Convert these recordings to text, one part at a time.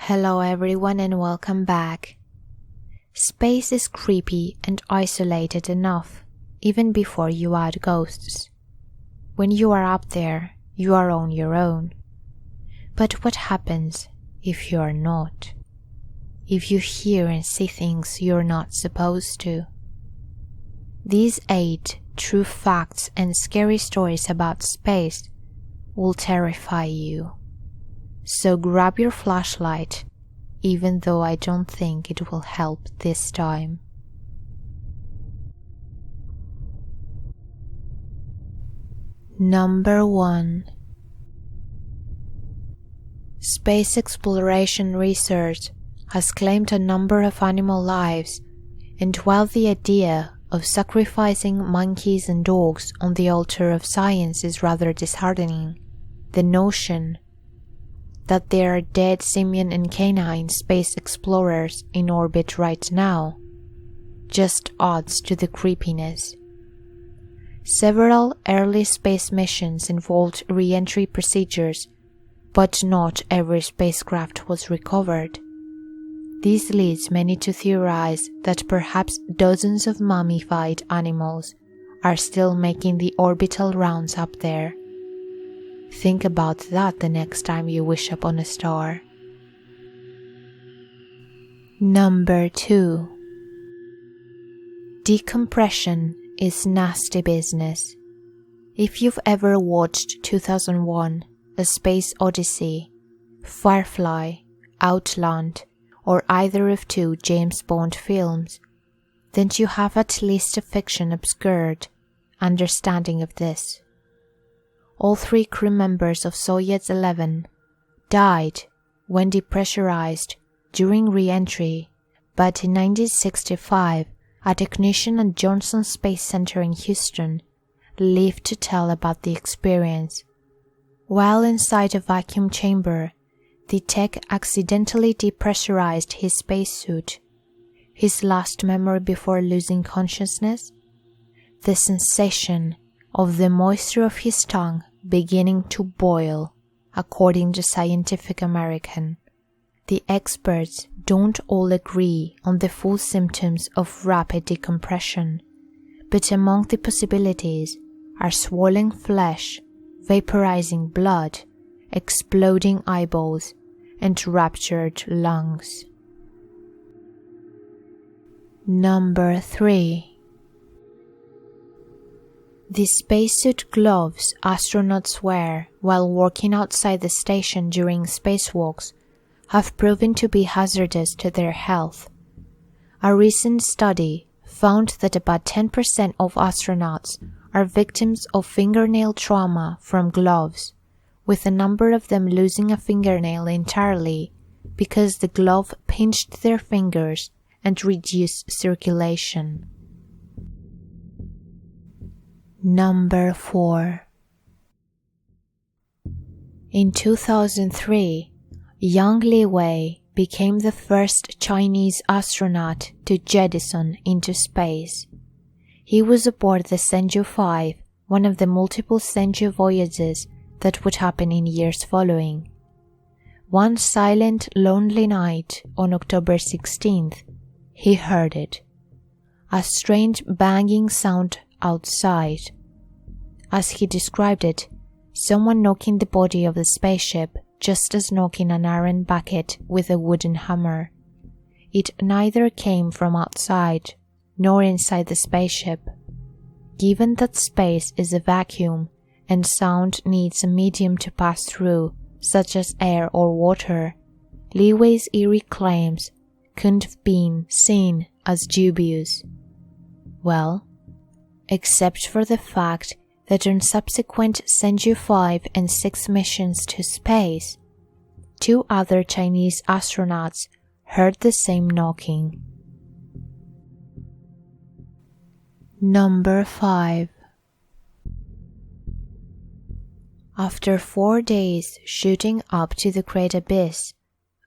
Hello everyone and welcome back. Space is creepy and isolated enough, even before you add ghosts. When you are up there, you are on your own. But what happens if you are not? If you hear and see things you're not supposed to? These 8 true facts and scary stories about space will terrify you. So grab your flashlight, even though I don't think it will help this time. Number 1. Space exploration research has claimed a number of animal lives, and while the idea of sacrificing monkeys and dogs on the altar of science is rather disheartening, the notion that there are dead simian and canine space explorers in orbit right now just adds to the creepiness. Several early space missions involved re-entry procedures, but not every spacecraft was recovered. This leads many to theorize that perhaps dozens of mummified animals are still making the orbital rounds up there. Think about that the next time you wish upon a star. Number 2. Decompression is nasty business. If you've ever watched 2001, A Space Odyssey, Firefly, Outland, or either of 2 James Bond films, then you have at least a fiction obscured understanding of this. All 3 crew members of Soyuz 11 died when depressurized during re-entry, but in 1965, a technician at Johnson Space Center in Houston lived to tell about the experience. While inside a vacuum chamber, the tech accidentally depressurized his spacesuit. His last memory before losing consciousness? The sensation of the moisture of his tongue beginning to boil, according to Scientific American. The experts don't all agree on the full symptoms of rapid decompression, but among the possibilities are swollen flesh, vaporizing blood, exploding eyeballs, and ruptured lungs. Number 3. The spacesuit gloves astronauts wear while working outside the station during spacewalks have proven to be hazardous to their health. A recent study found that about 10% of astronauts are victims of fingernail trauma from gloves, with a number of them losing a fingernail entirely because the glove pinched their fingers and reduced circulation. Number 4. In 2003, Yang Liwei became the first Chinese astronaut to jettison into space. He was aboard the Shenzhou 5, one of the multiple Shenzhou voyages that would happen in years following. One silent, lonely night on October 16th, he heard it. A strange banging sound outside. As he described it, someone knocking the body of the spaceship just as knocking an iron bucket with a wooden hammer. It neither came from outside nor inside the spaceship. Given that space is a vacuum and sound needs a medium to pass through, such as air or water, Liwei's eerie claims couldn't have been seen as dubious. Well, except for the fact that on subsequent Shenzhou 5 and 6 missions to space, 2 other Chinese astronauts heard the same knocking. Number 5. After 4 days shooting up to the great abyss,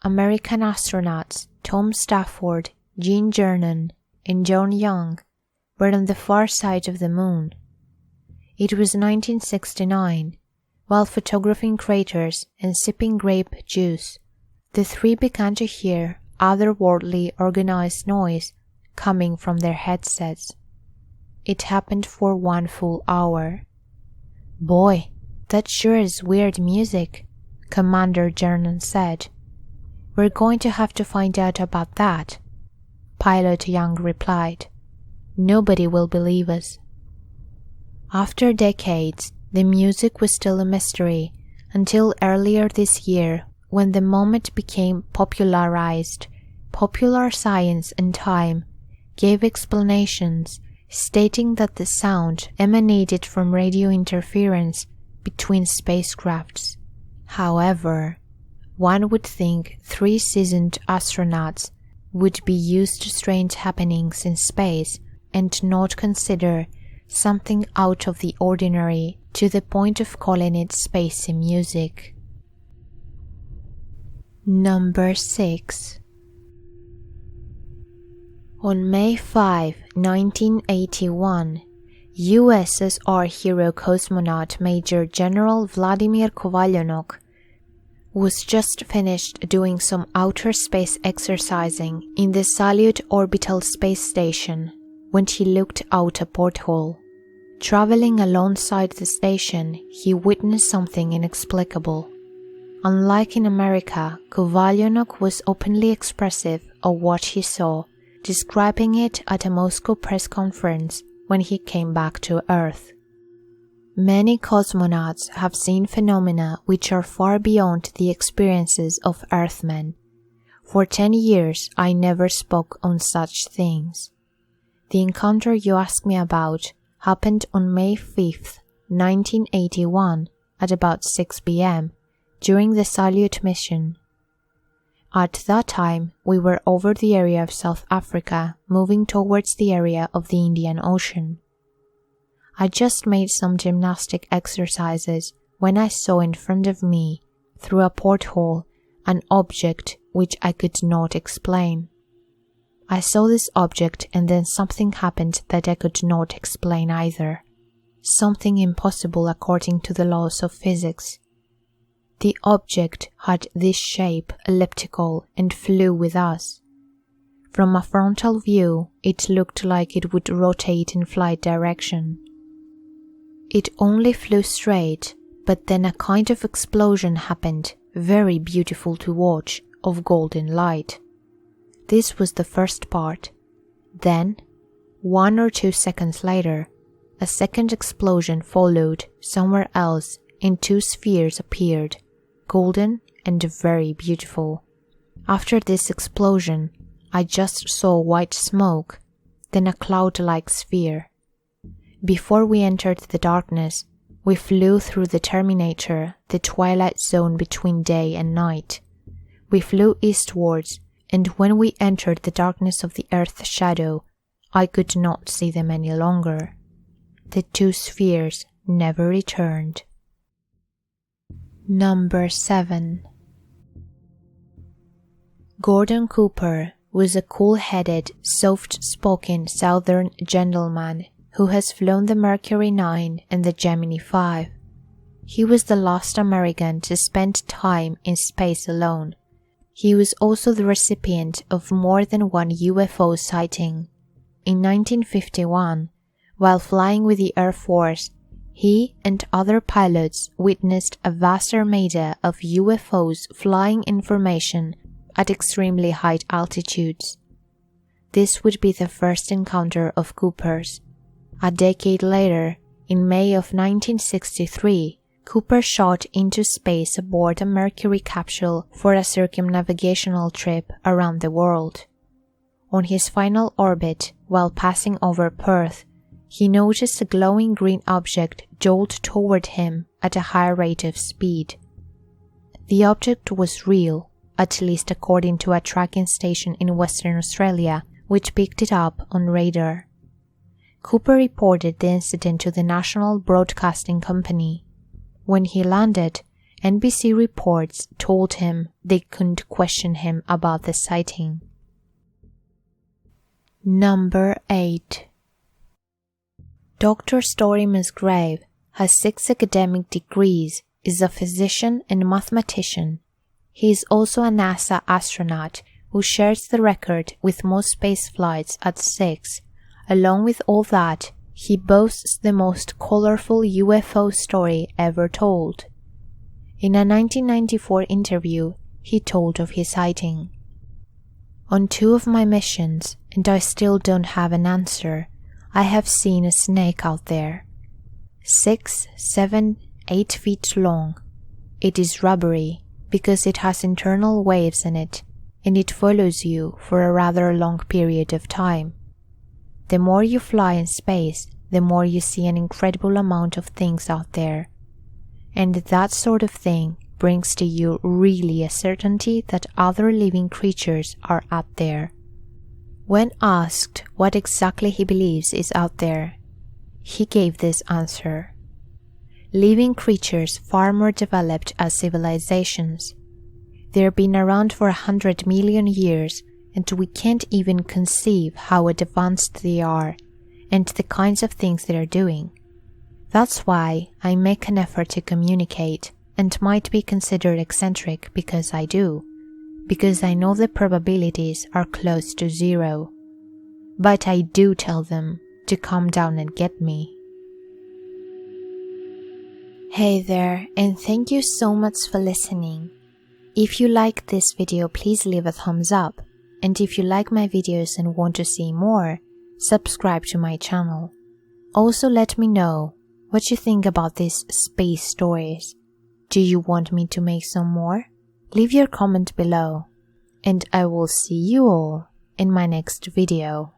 American astronauts Tom Stafford, Gene Cernan, and John Young were on the far side of the moon. It was 1969, while photographing craters and sipping grape juice, The three began to hear otherworldly organized noise coming from their headsets. It happened for 1 full hour. "Boy, that sure is weird music," Commander Jernan said. "We're going to have to find out about that," Pilot Young replied. "Nobody will believe us." After decades, the music was still a mystery until earlier this year when the moment became popularized. Popular Science and Time gave explanations stating that the sound emanated from radio interference between spacecrafts. However, one would think 3 seasoned astronauts would be used to strange happenings in space and not consider something out of the ordinary to the point of calling it spacey music. Number 6. On May 5, 1981, USSR hero cosmonaut Major General Vladimir Kovalyonok was just finished doing some outer space exercising in the Salyut orbital space station when he looked out a porthole. Traveling alongside the station, he witnessed something inexplicable. Unlike in America, Kovalyonok was openly expressive of what he saw, describing it at a Moscow press conference when he came back to Earth. Many cosmonauts have seen phenomena which are far beyond the experiences of Earthmen. For 10 years, I never spoke on such things. The encounter you ask me about happened on May 5, 1981, at about 6 p.m. during the Salyut mission. At that time, we were over the area of South Africa, moving towards the area of the Indian Ocean. I just made some gymnastic exercises when I saw in front of me, through a porthole, an object which I could not explain. I saw this object and then something happened that I could not explain either. Something impossible according to the laws of physics. The object had this shape, elliptical, and flew with us. From a frontal view, it looked like it would rotate in flight direction. It only flew straight, but then a kind of explosion happened, very beautiful to watch, of golden light. This was the first part. Then, 1 or 2 seconds later, a second explosion followed somewhere else and 2 spheres appeared, golden and very beautiful. After this explosion, I just saw white smoke, then a cloud-like sphere. Before we entered the darkness, we flew through the terminator, the twilight zone between day and night. We flew eastwards, and when we entered the darkness of the Earth's shadow, I could not see them any longer. The 2 spheres never returned. Number 7. Gordon Cooper was a cool-headed, soft-spoken Southern gentleman who has flown the Mercury 9 and the Gemini 5. He was the last American to spend time in space alone. He was also the recipient of more than one UFO sighting. In 1951, while flying with the Air Force, he and other pilots witnessed a vast armada of UFOs flying in formation at extremely high altitudes. This would be the first encounter of Cooper's. A decade later, in May of 1963, Cooper shot into space aboard a Mercury capsule for a circumnavigational trip around the world. On his final orbit, while passing over Perth, he noticed a glowing green object jolt toward him at a high rate of speed. The object was real, at least according to a tracking station in Western Australia, which picked it up on radar. Cooper reported the incident to the National Broadcasting Company. When he landed, NBC reports told him they couldn't question him about the sighting. Number 8. Dr. Story Musgrave has 6 academic degrees, is a physician and mathematician, He is also a NASA astronaut who shares the record with most space flights at 6. Along with all that, he boasts the most colorful UFO story ever told. In a 1994 interview, he told of his sighting. On 2 of my missions, and I still don't have an answer, I have seen a snake out there. 6, 7, 8 feet long. It is rubbery because it has internal waves in it, and it follows you for a rather long period of time. The more you fly in space, the more you see an incredible amount of things out there. And that sort of thing brings to you really a certainty that other living creatures are out there. When asked what exactly he believes is out there, he gave this answer: living creatures far more developed as civilizations. They've been around for 100 million years, and we can't even conceive how advanced they are and the kinds of things they're doing. That's why I make an effort to communicate, and might be considered eccentric because I do, because I know the probabilities are close to 0. But I do tell them to come down and get me. Hey there, and thank you so much for listening. If you like this video, please leave a thumbs up, and if you like my videos and want to see more, subscribe to my channel. Also let me know what you think about these space stories. Do you want me to make some more? Leave your comment below, and I will see you all in my next video.